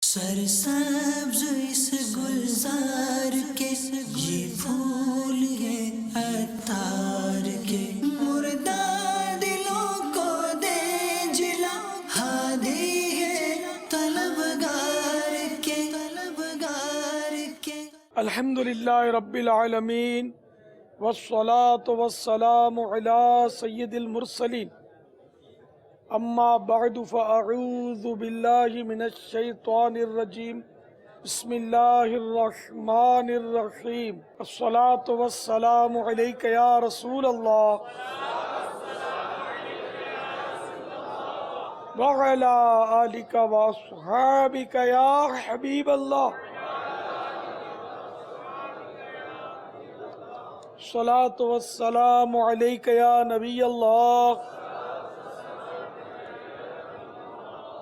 سرسبز اس گلزار کے یہ پھول ہے عطار کے، مردہ دلوں کو دے جلا، ہادی ہے طلبگار کے، طلبگار کے۔ الحمدللہ رب العالمین والصلاة والسلام علی سید المرسلین، اما بعد فاعوذ باللہ من الشیطان الرجیم، بسم اللہ الرحمن الرحیم، الصلاة والسلام علیک یا رسول اللہ وعلی آلک واصحابک یا حبیب اللہ، الصلاة والسلام علیک یا نبی اللہ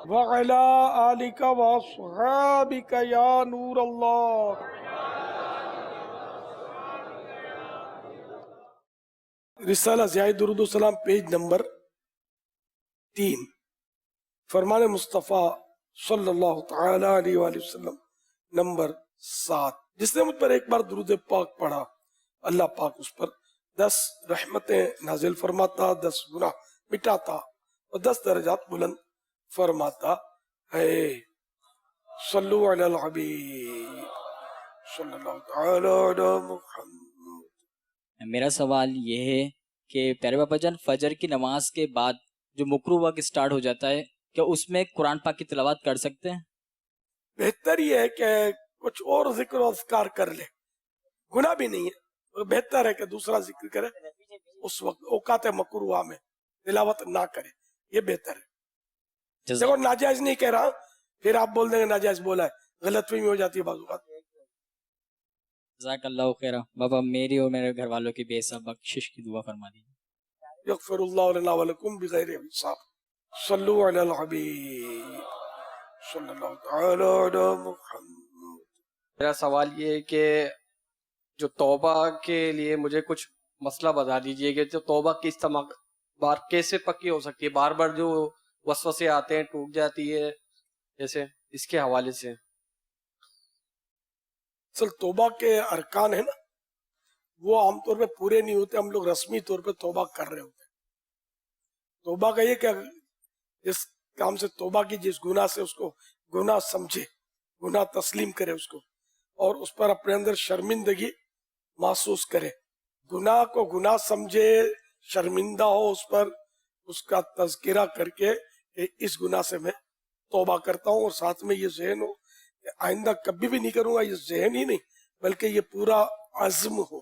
وعلی آلک واصحابک یا نور اللہ۔ رسالہ ضیاء درود و سلام پیج نمبر 3، فرمان مصطفیٰ صلی اللہ تعالی علیہ وآلہ وسلم نمبر 7۔ جس نے مجھ پر ایک بار درود پاک پڑھا، اللہ پاک اس پر 10 رحمتیں نازل فرماتا، 10 گناہ مٹاتا اور 10 درجات بلند فرماتا ہے۔ صلو علی الحبیب صلی اللہ تعالی علی محمد۔ میرا سوال یہ ہے کہ پیارے باپا جان، فجر کی نماز کے بعد جو مکروہ وقت سٹارٹ ہو جاتا ہے، کیا اس میں قرآن پاک کی تلاوت کر سکتے ہیں؟ بہتر یہ ہے کہ کچھ اور ذکر و اذکار کر لے، گناہ بھی نہیں ہے، بہتر ہے کہ دوسرا ذکر کرے، اس وقت اوقات مکروہ میں تلاوت نہ کرے، یہ بہتر ہے۔ دیکھو ناجائز نہیں کہہ رہا، پھر آپ بول دیں گے ناجائز بولا ہے، غلط فہمی ہو جاتی ہے بعض اوقات۔ جزاک اللہ خیر بابا، میری اور میرے گھر والوں کی بے حساب بخشش کی دعا فرما دیجیے۔ یغفر اللہ لنا ولکم بغیر حساب۔ صلو علی الحبیب صلی اللہ تعالی علی محمد۔ میرا سوال یہ ہے کہ جو توبہ کے لیے مجھے کچھ مسئلہ بتا دیجئے کہ جو توبہ کس بار کیسے پکی ہو سکتی ہے، بار بار جو وسوسے آتے ہیں ٹوٹ جاتی ہے، جیسے اس کے حوالے سے۔ اصل توبہ کے ارکان ہیں نا، وہ عام طور پہ پورے نہیں ہوتے، ہم لوگ رسمی طور پہ توبہ کر رہے ہوتے ہیں۔ توبہ کا یہ کہ جس کام سے توبہ کی، جس گناہ سے اس کو گناہ سمجھے، گناہ تسلیم کرے اس کو، اور اس پر اپنے اندر شرمندگی محسوس کرے، گناہ کو گناہ سمجھے، شرمندہ ہو اس پر، اس کا تذکرہ کر کے کہ اس گناہ سے میں توبہ کرتا ہوں، اور ساتھ میں یہ ذہن ہو کہ آئندہ کبھی بھی نہیں کروں گا، یہ ذہن ہی نہیں بلکہ یہ پورا عزم ہو،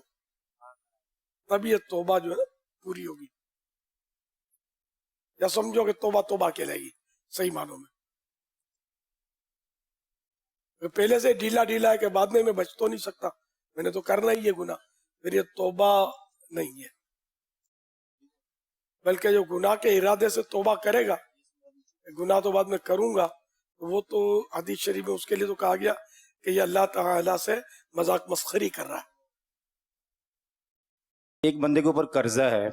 تب یہ توبہ جو ہے نا پوری ہوگی۔ یا سمجھو کہ توبہ توبہ کہلائے گی صحیح معنوں میں۔ پہلے سے ڈھیلا ڈھیلا ہے کہ بعد میں بچ تو نہیں سکتا، میں نے تو کرنا ہی ہے گناہ، پھر یہ توبہ نہیں ہے، بلکہ جو گناہ کے ارادے سے توبہ کرے گا، گناہ تو بعد میں کروں گا، وہ تو حدیث شریف میں اس کے لیے تو کہا گیا کہ یہ اللہ تعالیٰ سے مذاق مسخری کر رہا ہے۔ ایک بندے کے اوپر قرضہ ہے،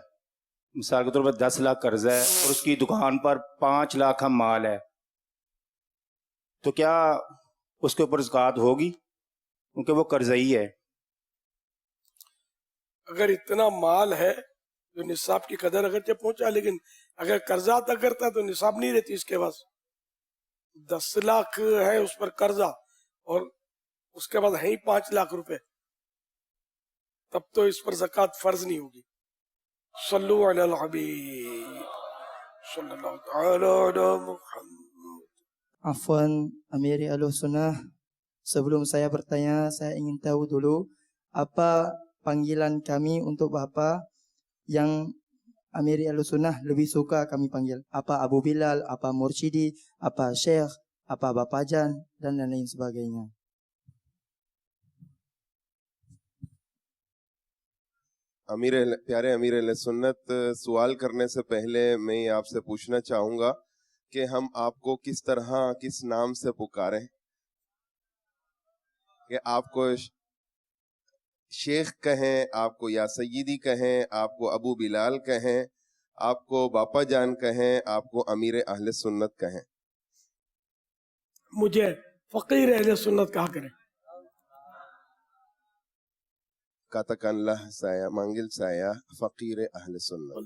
مثال کے طور پر 10 لاکھ قرضہ ہے، اور اس کی دکان پر 5 لاکھ ہم مال ہے، تو کیا اس کے اوپر زکوٰۃ ہوگی؟ کیونکہ وہ قرضئی ہے۔ اگر اتنا مال ہے جو نصاب کی قدر اگرچہ پہنچا، لیکن اگر قرضہ ادا کرتا ہے تو نصاب نہیں رہتی اس کے پاس۔ 10 لاکھ ہے اس پر قرضہ اور اس کے بعد ہے ہی 5 لاکھ روپے، تب تو اس پر زکوٰۃ فرض نہیں ہوگی۔ صلو علی الحبیب صلی اللہ تعالی علی محمد۔ Afwan, Amiri Ahlussunnah, sebelum saya bertanya, saya ingin tahu dulu apa panggilan kami untuk Bapa yang Amiri Ahlussunnah lebih suka kami panggil. Apa Abu Bilal, apa Mursyidi, apa Syekh, apa Bapak Jan, dan lain sebagainya. پیارے امیر اہل سنت، سوال کرنے سے پہلے میں آپ سے پوچھنا چاہوں گا کہ ہم آپ کو کس طرح کس نام سے پکاریں، کہ آپ کو شیخ کہیں، آپ کو یا سیدی کہیں، آپ کو ابو بلال کہیں، آپ کو باپا جان کہیں، آپ کو امیر اہل سنت کہیں؟ مجھے फकीर अहले सुन्नत कहा करें. Katakanlah saya, manggil saya fakir ahli sunnah.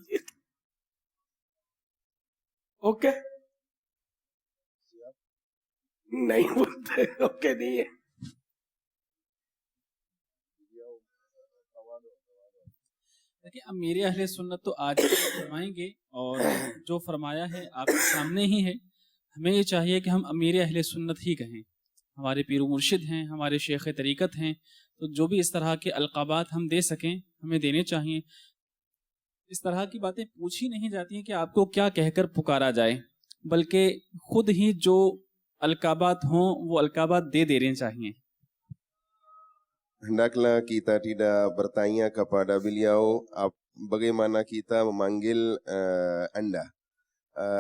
Okay नहीं बोलते ओके नहीं है. देखिए अमीर अहले सुन्नत तो आज फरमाएंगे और जो फरमाया है आपके सामने ही है. हमें ये चाहिए कि हम अमीर अहले सुन्नत ही कहें. हमारे पीर मुर्शिद हैं, हमारे शेख तरीक़त हैं, तो जो भी इस तरह के अलक़ाबात हम दे सकें हमें देने चाहिए. इस तरह की बातें पूछी नहीं जाती हैं कि आपको क्या कहकर पुकारा जाए, बल्कि खुद ही जो अलक़ाबात हों वो अलक़ाबात दे देने चाहिए. Hendaklah kita tidak bertanya kepada beliau bagaimana kita memanggil Anda.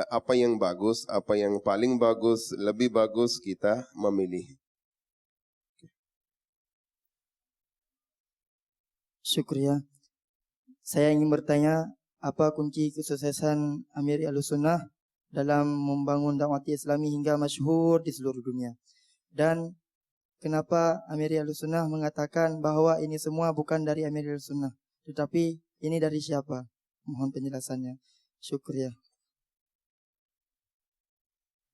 Apa yang bagus, apa yang paling bagus, lebih bagus kita memilih. Syukriya. Saya ingin bertanya, apa kunci kesuksesan Amir Ahlussunnah dalam membangun dakwah Islami hingga masyhur di seluruh dunia? Dan kenapa Amir Ahlussunnah mengatakan bahwa ini semua bukan dari Amir Ahlussunnah, tetapi ini dari siapa? Mohon penjelasannya. Syukriya.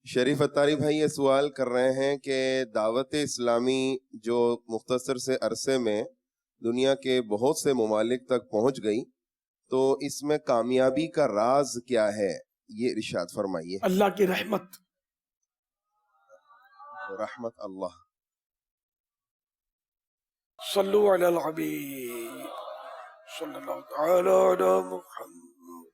शरीफ अत्तारी भाई ये सवाल कर रहे हैं कि दावत इस्लामी जो मुख्तसर से अरसे में दुनिया के बहुत से ममालिक तक पहुंच गई, तो इसमें कामयाबी का राज क्या है, ये इरशाद फरमाइए. अल्लाह की रहमत. रहमत अल्लाह. सल्लु अलल हबीब सल्लल्लाहु तआला अला मुहम्मद.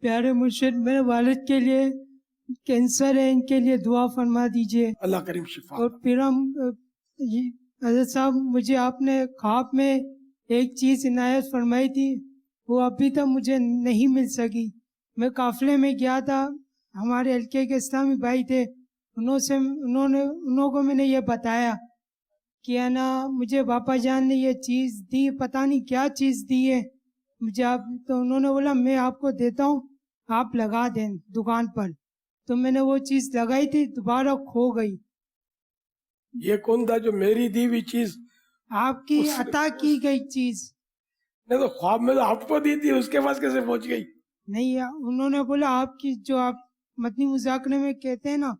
प्यारे मुर्शिद, मेरे वालिद के लिए कैंसर है, इनके लिए दुआ फरमा दीजिए. अल्लाह करीम शिफा. और फिर हम हज़रत साहब, मुझे आपने ख्वाब में एक चीज़ इनायत फरमाई थी, वो अभी तक मुझे नहीं मिल सकी. मैं काफ़िले में गया था, हमारे हल्के के इस्लामी भाई थे, उन्होंने को मैंने ये बताया कि है ना, मुझे बापा जान ने ये चीज़ दी, पता नहीं क्या चीज़ दी है मुझे आप. तो उन्होंने बोला मैं आपको देता हूँ, आप लगा दें दुकान पर. तो मैंने वो चीज़ लगाई थी, दोबारा खो गई. ये कौन था जो मेरी दी हुई चीज आपकी अता की गई चीज़ नहीं तो ख्वाब में तो आपको दी थी, उसके पास कैसे पहुंच गई? नहीं, उन्होंने बोला आपकी जो आप मतनी मुज़ाकरे में कहते हैं ना,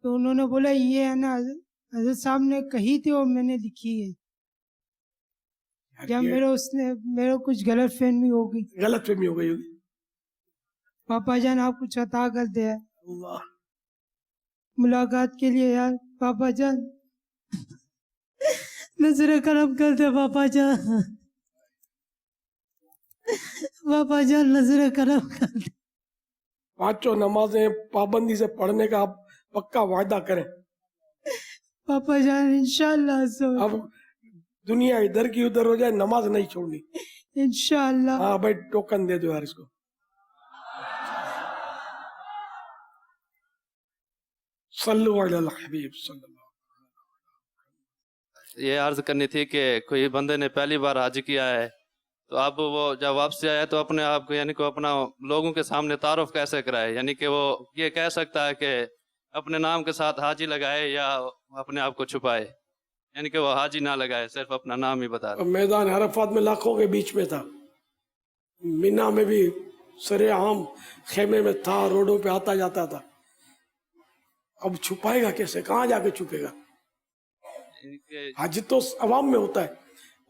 तो उन्होंने बोला ये है ना हज़रत साहब ने कही थी और मैंने लिखी है. क्या मेरे कुछ गलत फहमी हो गई? गलत फहमी हो गई होगी. पापा जान आप कुछ अता कर दे अल्लाह. मुलाकात के लिए यार. पापा जान नजर करम कर दे. पापा जान, पापा जान नजर करम कर दे. पांचों नमाजें पाबंदी से पढ़ने का आप पक्का वादा करें. पापा जान इंशाअल्लाह. अब दुनिया इधर की उधर हो जाए, नमाज नहीं छोड़नी. इंशाअल्लाह. हाँ भाई, टोकन दे दो यार इसको. सल्लु अलल हबीब सल्लल्लाहु. ये अर्ज करनी थी कि कोई बंदे ने पहली बार हज किया है, तो अब वो जब वापसी आया तो अपने आप को यानी कि अपना लोगों के सामने तारुफ कैसे कराए, यानी कि वो ये कह सकता है कि अपने नाम के साथ हाजी लगाए या अपने आप को छुपाए, यानी कि वो हाजी ना लगाए, सिर्फ अपना नाम ही बता दे. मैदान अरफात में लाखों के बीच में था, मीना में भी सरेआम खेमे में था, रोडों पे आता जाता था. अब छुपाएगा कैसे, कहाँ जाके छुपेगा? हज तो अवाम में होता है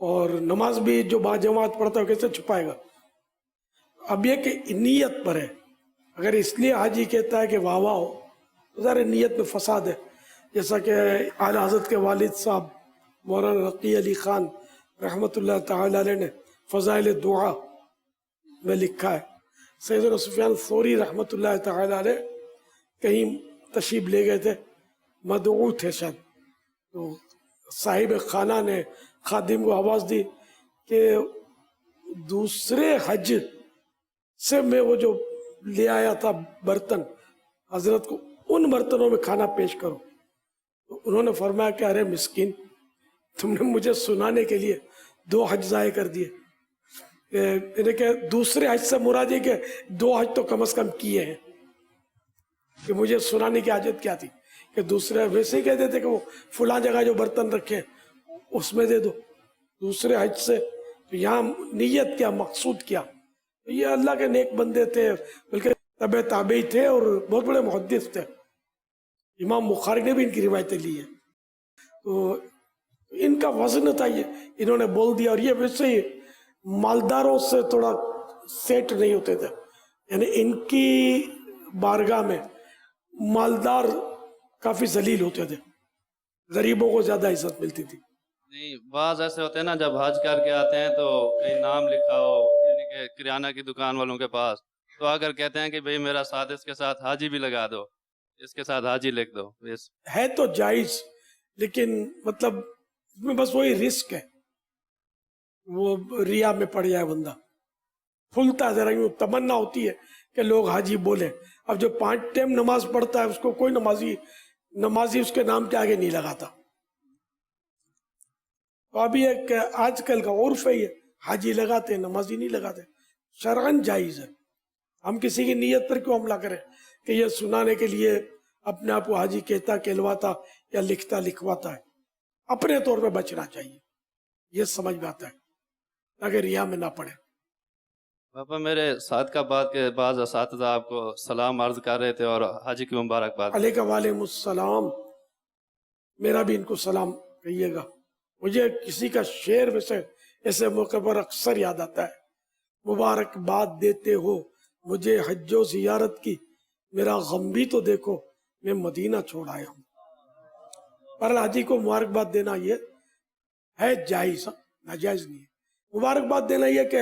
और नमाज भी जो बाजमात पढ़ता है, कैसे छुपाएगा? अब ये कि नीयत पर है. अगर इसलिए हाजी कहता है कि वाह वाह हो, तो ज़ाहिर नीयत में फसाद है. जैसा कि आला हज़रत के वालिद साहब मौलाना रक़ी अली ख़ान रहमतुल्लाह ताला अलैह ने फ़ज़ाइल दुआ में लिखा है. सैयदना सुफ़ियान सौरी रहमतुल्लाह ताला अलैह कहीं तशरीफ ले गए थे, मदऊ थे शायद, तो साहिब खाना ने खादिम को आवाज़ दी कि दूसरे हज से मैं वो जो ले आया था बर्तन, हजरत को उन बर्तनों में खाना पेश करो. तो उन्होंने फरमाया कि अरे मिस्किन, तुमने मुझे सुनाने के लिए 2 हज ज़ाये कर दिए. कि दूसरे हज से मुराद है कि 2 हज तो कम से कम किए हैं, कि मुझे सुनाने की आदत क्या थी. कि दूसरे वैसे ही कहते थे कि वो फुला जगह जो बर्तन रखे उसमें दे दो, दूसरे हज से। तो यहाँ नीयत क्या, मकसूद क्या? तो ये अल्लाह के नेक बंदे थे, बल्कि तबे ताबई थे और बहुत बड़े मुहद्दिस थे। इमाम बुखारी ने भी इनकी रिवायतें ली है। तो इनका वजन था ये, इन्होंने बोल दिया। और ये वैसे ही मालदारों से थोड़ा सेट नहीं होते थे, यानी इनकी बारगाह में मालदार काफी जलील होते थे, गरीबों को ज्यादा इज्जत मिलती थी। नहीं, बाज ऐसे होते हैं ना, जब हज करके आते हैं तो कहीं नाम लिखा हो, यानी कि किराना की दुकान वालों के पास, तो आकर कहते हैं कि भाई मेरा साथ इसके साथ हाजी भी लगा दो, इसके साथ हाजी लिख दो। बस है तो जायज, लेकिन मतलब इसमें बस वही रिस्क है, वो रिया में पड़ जाए बंदा। फुलता जरा यूं तमन्ना होती है कि लोग हाजी बोले। अब जो 5 टाइम नमाज पढ़ता है उसको कोई नमाजी उसके नाम के आगे नहीं लगाता। तो अभी एक आजकल का उर्फ है, हाजी लगाते, नमाजी नहीं लगाते। शरअन जायज है। हम किसी की नीयत पर क्यों हमला करें कि ये सुनाने के लिए अपने आप को हाजी कहता, कहलवाता या लिखता लिखवाता है। अपने तौर पे बचना चाहिए, ये समझ में आता है, ताकि रिया में ना पड़े। पापा, मेरे साथ का बात के बाद असातिज़ा आपको सलाम अर्ज कर रहे थे और हाजी की मुबारकबाद। अलैका वालेकुमुस्सलाम। मेरा भी इनको सलाम कहिएगा। मुझे किसी का शेर वैसे ऐसे मौके पर अक्सर याद आता है, मुबारकबाद देते हो मुझे हज्जो ज़ियारत की, मेरा गम भी तो देखो मैं मदीना छोड़ आया हूँ। पर हाजी को मुबारकबाद देना ये है जायज, नाजायज नहीं है। मुबारकबाद देना ये कि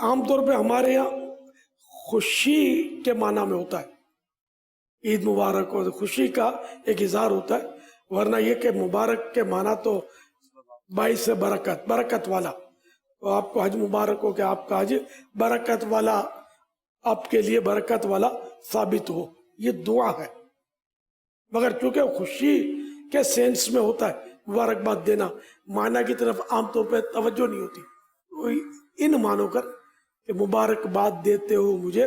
आमतौर पे हमारे यहाँ खुशी के माना में होता है, ईद मुबारक हो, खुशी का एक इजहार होता है। वरना ये कि मुबारक के माना तो बाई से बरकत, बरकत वाला। तो आपको हज मुबारक हो कि आपका हज बरकत वाला, आपके लिए बरकत वाला साबित हो, ये दुआ है। मगर चूंकि खुशी के सेंस में होता है मुबारकबाद देना, माना की तरफ आमतौर पर तवज्जो नहीं होती। तो इन मानो कर कि मुबारकबाद देते हो मुझे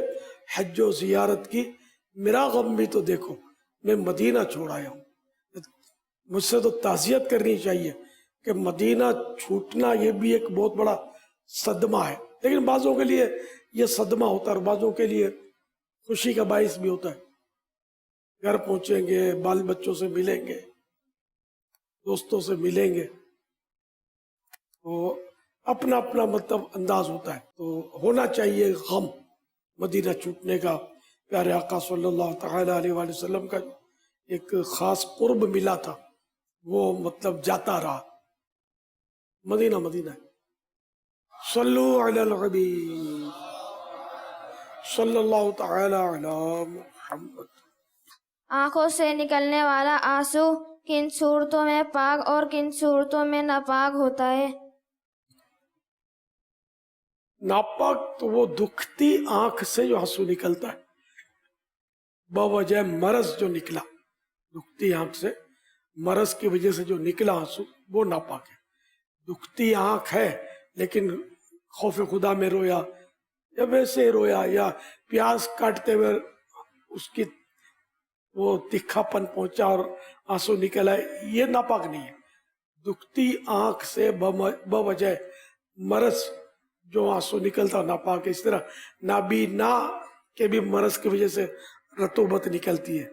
हज्जो ज़ियारत की, मेरा गम भी तो देखो मैं मदीना छोड़ आया हूँ। मुझसे तो ताज़ियत करनी चाहिए कि मदीना छूटना ये भी एक बहुत बड़ा सदमा है। लेकिन बाज़ों के लिए ये सदमा होता है और बाज़ों के लिए खुशी का बाइस भी होता है। घर पहुंचेंगे, बाल बच्चों से मिलेंगे, दोस्तों से मिलेंगे, तो अपना अपना मतलब अंदाज होता है। तो होना चाहिए गम मदीना छूटने का। प्यारे आका सल्लल्लाहु तआला अलैहि वसल्लम का एक खास कुर्ब मिला था, वो मतलब जाता रहा। मदीना मदीना है। सल्लु अलल हबीब सल्लल्लाहु तआला अला मुहम्मद। आंखों से निकलने वाला आंसू किन सूरतों में पाक और किन सूरतों में नापाक होता है? नापाक तो वो दुखती आंख से जो आंसू निकलता है, बवजह मरज जो निकला, दुखती आंख से मरज की वजह से जो निकला आंसू, वो नापाक है। दुखती आंख है लेकिन खौफ खुदा में रोया या वैसे रोया या प्याज काटते हुए उसकी वो तिखापन पहुंचा और आंसू निकला, ये नापाक नहीं है। दुखती आंख से बवजह मरज जो आंसू निकलता नापाक है। इस तरह नाबीना के भी मरज की वजह से रतूबत निकलती है,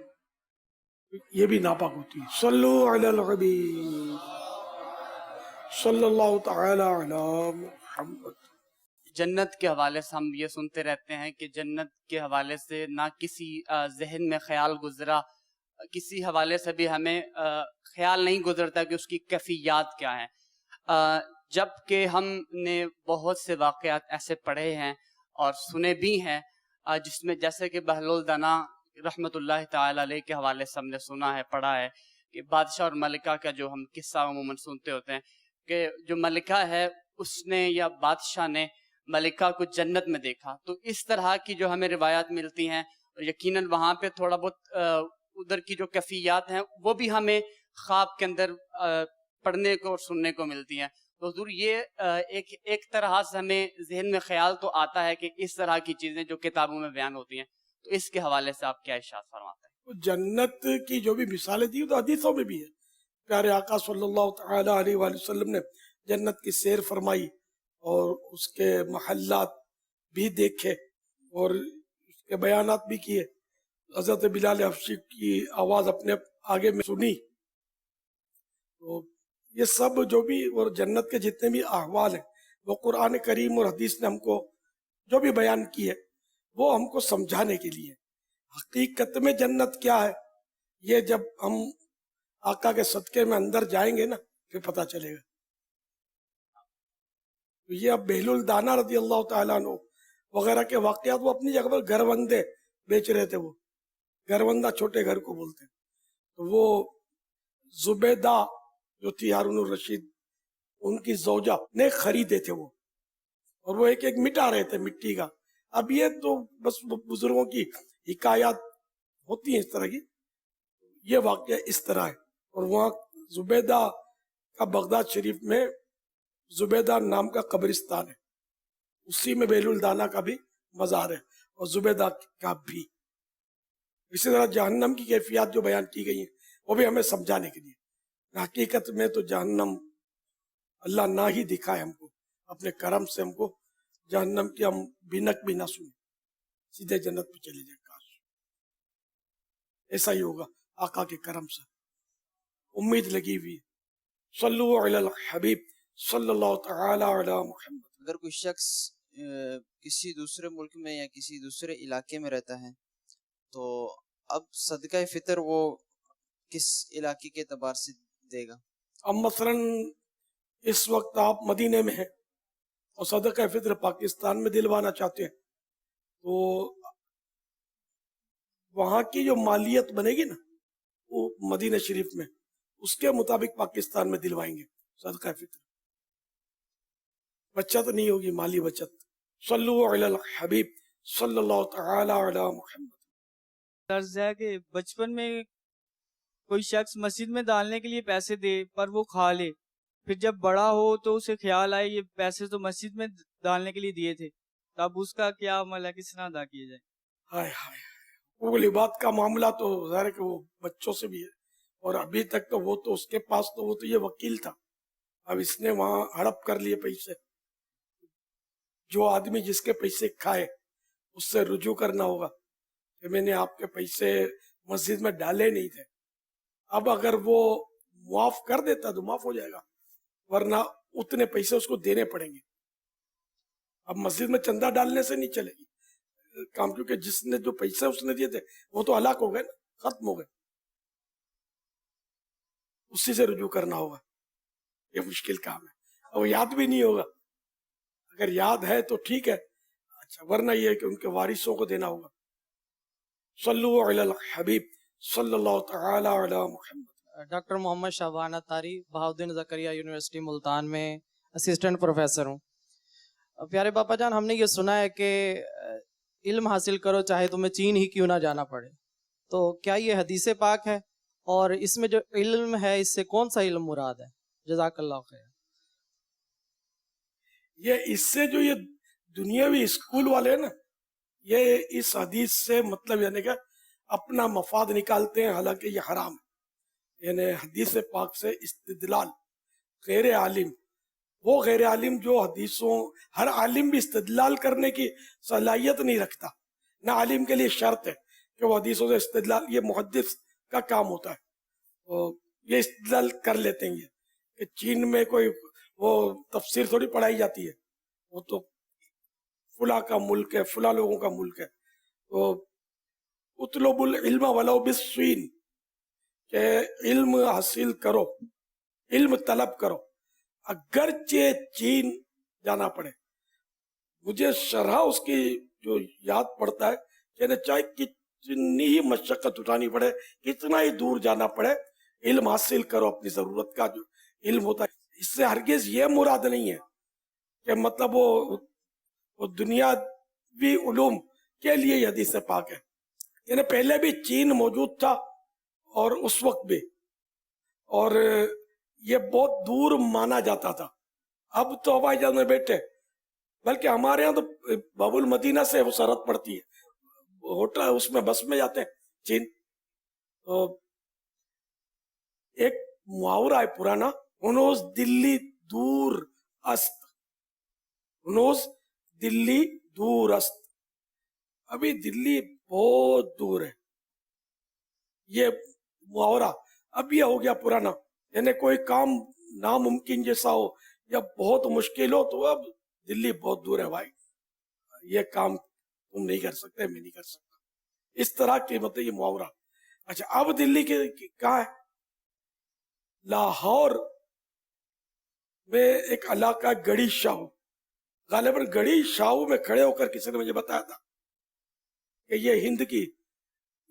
ये भी नापाक होती है। सल्लु अलल हबीब सल्लल्लाहु तआला अला मुहम्मद। जन्नत के हवाले से हम ये सुनते रहते हैं कि जन्नत के हवाले से ना किसी जहन में ख्याल गुजरा, किसी हवाले से भी हमें ख्याल नहीं गुजरता कि उसकी कैफियत क्या है। जबकि हमने बहुत से वाक़यात ऐसे पढ़े हैं और सुने भी हैं, जिसमें जैसे कि बहलुल दना रहमतुल्लाह ताला अलैह के हवाले से हमने सुना है, पढ़ा है कि बादशाह और मलिका का जो हम किस्सा अमूमन सुनते होते हैं कि जो मलिका है उसने या बादशाह ने मलिका को जन्नत में देखा। तो इस तरह की जो हमें रिवायात मिलती हैं, यकीनन वहाँ पे थोड़ा बहुत उधर की जो कैफियत हैं वो भी हमें ख्वाब के अंदर पढ़ने को और सुनने को मिलती हैं। तो हुजूर ये एक तरह से हमें जहन में ख्याल तो आता है कि इस तरह की चीज़ें जो किताबों में बयान होती हैं, तो इसके हवाले से आप क्या इरशाद फरमाते हैं? जन्नत की जो भी मिसालें दी तो हदीसों में भी है। प्यारे आका सल्लल्लाहु तआला अलैहि वसल्लम ने जन्नत की सैर फरमाई और उसके महल्लात भी देखे और उसके बयानात भी किए। हजरत बिलाल हबशी की आवाज अपने आगे में सुनी। तो ये सब जो भी और जन्नत के जितने भी अहवाल हैं वो कुरान करीम और हदीस ने हमको जो भी बयान की है वो हमको समझाने के लिए। हकीकत में जन्नत क्या है ये जब हम आका के सदके में अंदर जाएंगे ना फिर पता चलेगा। तो ये अब बेहलुल दाना रज़ी अल्लाह तआला अन्हु वगैरह के वाकयात वो अपनी जगह पर घरवंदे बेच रहे थे। वो घरवंदा छोटे घर को बोलते हैं। तो वो जुबैदा जो थी हारून रशीद उनकी जौजा ने खरीदे थे वो, और वो एक एक मिटा रहे थे मिट्टी का। अब ये तो बस बुजुर्गों की हिकायत होती है इस तरह की, ये वाकया इस तरह है। और वहाँ जुबैदा का बगदाद शरीफ में जुबैदा नाम का कब्रिस्तान है, उसी में बेलुल दाना का भी मजार है और जुबैदा का भी। इसी तरह जहन्नम की कैफियत जो बयान की गई है वो भी हमें समझाने के लिए। हकीकत में तो जहन्नम अल्लाह ना ही दिखाए हमको, अपने करम से हमको जहन्नम की हम बिनक भी ना सुने, सीधे जन्नत पे चले जाए। काश ऐसा ही होगा आका के करम से, उम्मीद लगी हुई है। सल्लु अलल हबीब सल्लल्लाहु तआला अला मुहम्मद। अगर कोई शख्स किसी दूसरे मुल्क में या किसी दूसरे इलाके में रहता है तो अब सदका फितर वो किस इलाके के एतबार से देगा? अब मसलन इस वक्त आप मदीने में हैं और सदका फितर पाकिस्तान में दिलवाना चाहते हैं तो वहां की जो मालियत बनेगी ना वो मदीना शरीफ में उसके मुताबिक पाकिस्तान में दिलवाएंगे सदका फितर। बचत नहीं होगी, माली बचत। सल्लु अलल हबीब सल्लल्लाहु तआला अला मुहम्मद। दर्ज है कि बचपन में कोई शख्स मस्जिद में डालने के लिए पैसे दे पर वो खा ले, फिर जब बड़ा हो तो उसे ख्याल आए ये पैसे तो मस्जिद में डालने के लिए दिए थे, तब उसका क्या अमल है, किस तरह अदा किया जाए? हाय हाय, वो लिबात का मामला तो ज़ाहिर है कि वो बच्चों से भी है, और अभी तक तो वो तो उसके पास तो वो तो ये वकील था, अब इसने वहां हड़प कर लिए पैसे। जो आदमी जिसके पैसे खाए उससे रुजू करना होगा कि मैंने आपके पैसे मस्जिद में डाले नहीं थे। अब अगर वो मुआफ कर देता तो माफ हो जाएगा, वरना उतने पैसे उसको देने पड़ेंगे। अब मस्जिद में चंदा डालने से नहीं चलेगी काम, क्योंकि जिसने जो पैसे उसने दिए थे वो तो हलाक हो गए ना, खत्म हो गए, उसी से रुजू करना होगा। ये मुश्किल काम है, और याद भी नहीं होगा। अगर याद है तो ठीक है, अच्छा, वरना ये है कि उनके वारिसों को देना होगा। सल्लु अलल हबीब सल्लल्लाहु तआला अला मुहम्मद। डॉक्टर मोहम्मद शाहबान अत्तारी, बहाउद्दीन ज़करिया यूनिवर्सिटी मुल्तान में असिस्टेंट प्रोफेसर हूँ। प्यारे बाबा जान, हमने ये सुना है कि इल्म हासिल करो चाहे तुम्हें चीन ही क्यों ना जाना पड़े, तो क्या ये हदीस पाक है? और इसमें जो इल्म है इससे कौन सा इल्म मुराद है? जज़ाकल्लाह खैर। ये इससे जो ये दुनियावी स्कूल वाले हैं ना, ये इस हदीस से मतलब यानी कि अपना मफाद निकालते हैं, हालांकि ये हराम है। यानी हदीस पाक से इस्तिदलाल गैर आलिम, वो गैर आलिम जो हदीसों, हर आलिम भी इस्तिदलाल करने की सलाहियत नहीं रखता, ना आलिम के लिए शर्त है कि वो हदीसों से इस्तिदलाल, ये मुहद्दिस का काम होता है। तो ये इस्तिदलाल कर लेते हैं ये कि चीन में कोई वो तफसीर थोड़ी पढ़ाई जाती है, वो तो फुला का मुल्क है, फुला लोगों का मुल्क है। तो उतलुबुल इल्म वलो बिस्सीन, के इल्म हासिल करो, इल्म तलब करो अगरचे चीन जाना पड़े। मुझे शरह उसकी जो याद पड़ता है कि चाहे कितनी ही मशक्कत उठानी पड़े, कितना ही दूर जाना पड़े, इल्म हासिल करो, अपनी जरूरत का जो इल्म होता है। इससे हरगिज ये मुराद नहीं है कि मतलब वो दुनियावी उलूम के लिए ये हदीस पाक है। यानी पहले भी चीन मौजूद था और उस वक्त भी, और ये बहुत दूर माना जाता था। अब तो हवाई जहाज में बैठे, बल्कि हमारे यहाँ तो बाबुल मदीना से वो सरहद पड़ती है, होटल उसमें बस में जाते हैं चीन, तो एक मुहावरा है पुराना, हुनोज दिल्ली दूर अस्त, हुनोज दिल्ली दूर अस्त, अभी दिल्ली बहुत दूर है। ये मुहावरा अब ये हो गया पुराना, यानी कोई काम नामुमकिन जैसा हो या बहुत मुश्किल हो तो अब दिल्ली बहुत दूर है भाई, ये काम तुम नहीं कर सकते, मैं नहीं कर सकता, इस तरह की मतलब ये मुहावरा। अच्छा, अब दिल्ली के कहाँ है? लाहौर में एक इलाका गड़ी शाहू, गालिबन गड़ी शाहू में खड़े होकर किसी ने मुझे बताया था कि ये हिंद की,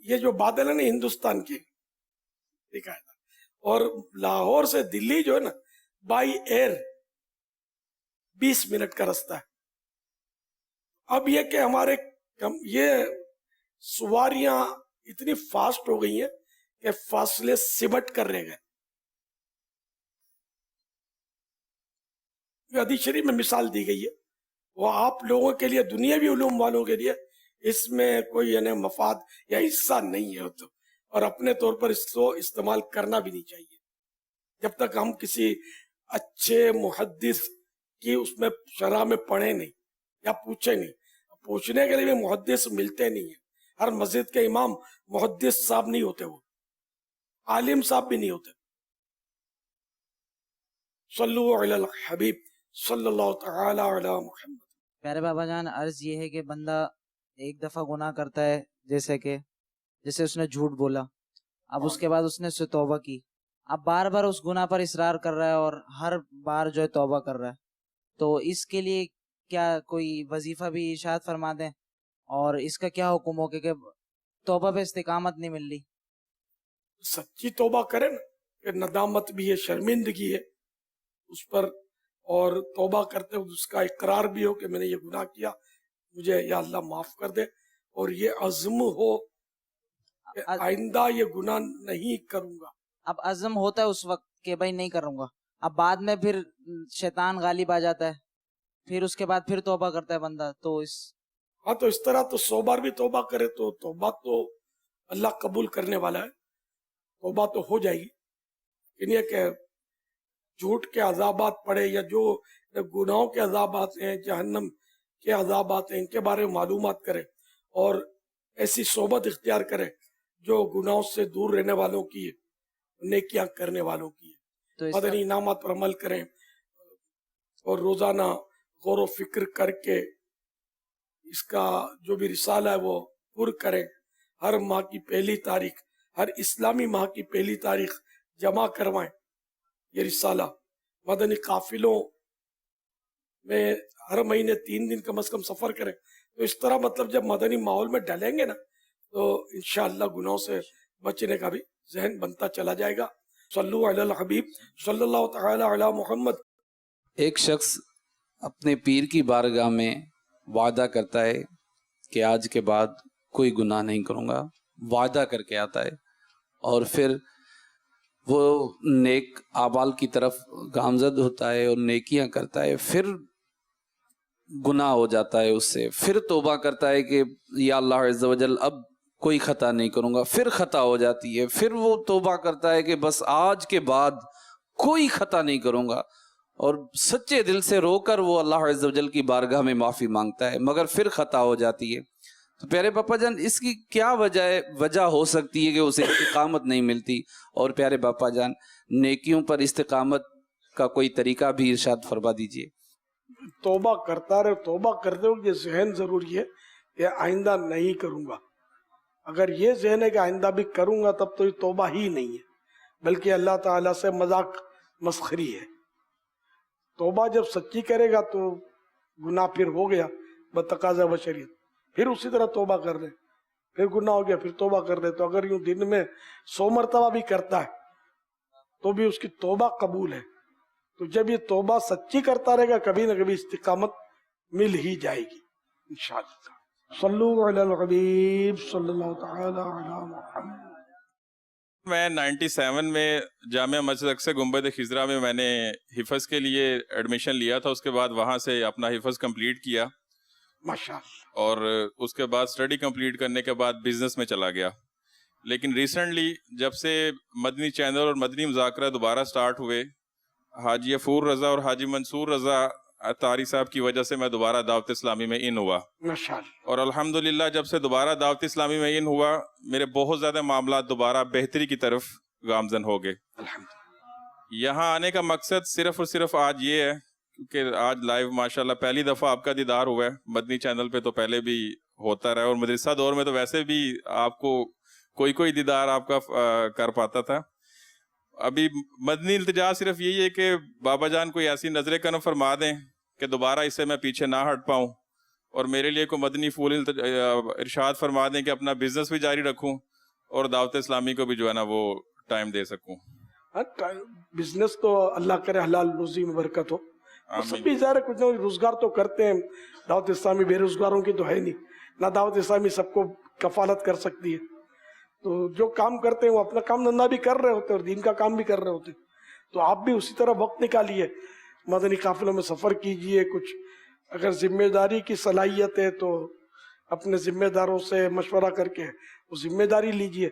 ये जो बादल है ना हिंदुस्तान के, दिखाया था। और लाहौर से दिल्ली जो है ना बाई एयर 20 मिनट का रास्ता है। अब ये कि हमारे ये सवारियां इतनी फास्ट हो गई हैं कि फासले सिमट कर रह गए। हदीस शरीफ में मिसाल दी गई है, वो आप लोगों के लिए, दुनियावी उलूम वालों के लिए इसमें कोई यानी मफाद या हिस्सा नहीं है तो, और अपने तौर पर इसको इस्तेमाल करना भी नहीं चाहिए जब तक हम किसी अच्छे मुहद्दिस की उसमें शरह में पढ़े नहीं या पूछे नहीं। पूछने के लिए भी मुहद्दिस मिलते नहीं है, हर मस्जिद के इमाम मुहद्दिस साहब नहीं होते, वो आलिम साहब भी नहीं होते। सल्लु अलल हबीब सल्लल्लाहु तआला अला मुहम्मद। प्यारे बाबा जान, अर्ज ये है कि बंदा एक दफा गुनाह करता है, जैसे उसने झूठ बोला, अब उसके बाद उसने उससे तौबा की, अब बार बार उस गुनाह पर इसरार कर रहा है और हर बार जो है तौबा कर रहा है, तो इसके लिए क्या कोई वजीफा भी इरशाद फरमा दें, और इसका क्या हुक्म हो कि तौबा पे इस्तिकामत नहीं मिल रही? सच्ची तौबा करें ना, कि नदामत भी है, शर्मिंदगी है उस पर, और तौबा करते हुए उसका इकरार भी हो कि मैंने ये गुनाह किया, मुझे या अल्लाह माफ कर दे, और ये अज़्म हो कि आइंदा ये गुनाह नहीं करूंगा। अब अज़्म होता है उस वक्त कि भाई नहीं करूंगा, अब बाद में फिर शैतान गालिब आ जाता है, फिर उसके बाद फिर तौबा करता है बंदा, तो हाँ, तो इस तरह तो 100 बार भी तौबा करे तो तौबा तो अल्लाह कबूल करने वाला है, तौबा तो हो जाएगी। इन्हें के झूठ के अजाबात पड़े या जो गुनाहों के अजाबात हैं, जहन्नम के अजाबात हैं, इनके बारे में मालूमात करे और ऐसी सोबत इख्तियार करे जो गुनाहों से दूर रहने वालों की है, नेकियां करने वालों की है, तो मदनी इनामात पर अमल करें और रोजाना गौर व फिक्र करके इसका जो भी रिसाला है वो पुर करें। हर माह की पहली तारीख, हर इस्लामी माह की पहली तारीख जमा करवाएं ये रिसाला। मदनी काफिलों में हर महीने 3 दिन कम से कम सफर करें। तो इस तरह मतलब जब मदनी माहौल में डलेंगे ना तो इंशाअल्लाह गुनाहों से बचने का भी जहन बनता चला जाएगा। सल्लु अलल हबीब सल्लल्लाहु तआला अला मुहम्मद। एक शख्स अपने पीर की बारगाह में वादा करता है कि आज के बाद कोई गुनाह नहीं करूँगा, वादा करके आता है और फिर वो नेक आमाल की तरफ गामजद होता है और नेकियां करता है, फिर गुनाह हो जाता है उससे, फिर तौबा करता है कि या अल्लाह अज़्ज़ा वजल अब कोई खता नहीं करूँगा, फिर खता हो जाती है, फिर वो तौबा करता है कि बस आज के बाद कोई खता नहीं करूँगा और सच्चे दिल से रोकर वो अल्लाह अज़्ज़ा वजल की बारगाह में माफ़ी मांगता है, मगर फिर खता हो जाती है। तो प्यारे पापा जान, इसकी क्या वजह हो सकती है कि उसे इस्तिकामत नहीं मिलती? और प्यारे पापा जान, नेकियों पर इस्तिकामत का कोई तरीका भी इरशाद फरमा दीजिए। तौबा करता रहे, तौबा करते हुए ये जहन जरूरी है कि आइंदा नहीं करूंगा। अगर ये जहन है कि आइंदा भी करूंगा तब तो ये तौबा ही नहीं है, बल्कि अल्लाह ताला से मजाक मस्खरी है। तौबा जब सच्ची करेगा तो गुनाह फिर हो गया बतकाज़ा बशरियत, फिर उसी तरह तौबा कर ले, फिर गुनाह हो गया फिर तौबा कर ले। तो अगर यूं दिन में 100 मरतबा भी करता है तो भी उसकी तौबा कबूल है। तो जब ये तौबा सच्ची करता रहेगा कभी न कभी इस्तिकामत मिल ही जाएगी इंशाअल्लाह। सल्लु अलल हबीब सल्लल्लाहु तआला अला मुहम्मद। मैं 97 में जामिया मस्जिद अक्सा गुंबद खिजरा में मैंने हिफज के लिए एडमिशन लिया था। उसके बाद वहाँ से अपना हिफज कंप्लीट किया माशाअल्लाह, और उसके बाद स्टडी कंप्लीट करने के बाद बिजनेस में चला गया। لیکن ریسنٹلی جب سے مدنی چینل اور مدنی مذاکرہ دوبارہ سٹارٹ ہوئے، حاجی افور رضا اور حاجی منصور رضا اتاری صاحب کی وجہ سے میں دوبارہ دعوت اسلامی میں ان ہوا، ماشاءاللہ. اور الحمدللہ جب سے دوبارہ دعوت اسلامی میں ان ہوا میرے بہت زیادہ معاملات دوبارہ بہتری کی طرف گامزن ہو گئے. یہاں آنے کا مقصد صرف اور صرف آج یہ ہے کیونکہ آج لائیو ماشاءاللہ پہلی دفعہ آپ کا دیدار ہوا ہے. مدنی چینل پہ تو پہلے بھی ہوتا رہا اور مدرسہ دور میں تو ویسے بھی آپ کو کوئی دیدار آپ کا کر پاتا تھا. ابھی مدنی التجا صرف یہی ہے کہ بابا جان کوئی ایسی نظر کرم فرما دیں کہ دوبارہ اس سے میں پیچھے نہ ہٹ پاؤں، اور میرے لیے کوئی مدنی پھول ارشاد فرما دیں کہ اپنا بزنس بھی جاری رکھوں اور دعوت اسلامی کو بھی جو ہے نا وہ ٹائم دے سکوں. بزنس تو اللہ کرے حلال روزی میں برکت ہو. سب بھی ظاہر ہے کچھ نہ کچھ روزگار تو کرتے ہیں. دعوت اسلامی بے روزگاروں کی تو ہے نہیں، نہ دعوت اسلامی سب کو کفالت کر سکتی ہے. تو جو کام کرتے ہیں وہ اپنا کام دھندا بھی کر رہے ہوتے ہیں اور دین کا کام بھی کر رہے ہوتے ہیں. تو آپ بھی اسی طرح وقت نکالیے، مدنی قافلوں میں سفر کیجئے. کچھ اگر ذمہ داری کی صلاحیت ہے تو اپنے ذمہ داروں سے مشورہ کر کے وہ ذمہ داری لیجئے،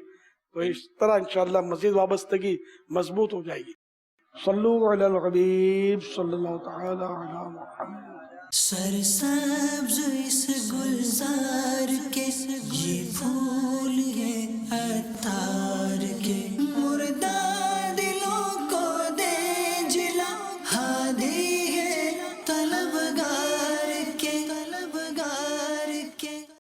تو اس طرح انشاءاللہ مزید وابستگی مضبوط ہو جائے گی. صلو علی الحبیب صلی اللہ تعالی علی محمد. سرسبز اس گلزار کے یہ پھول ہیں عطار کے.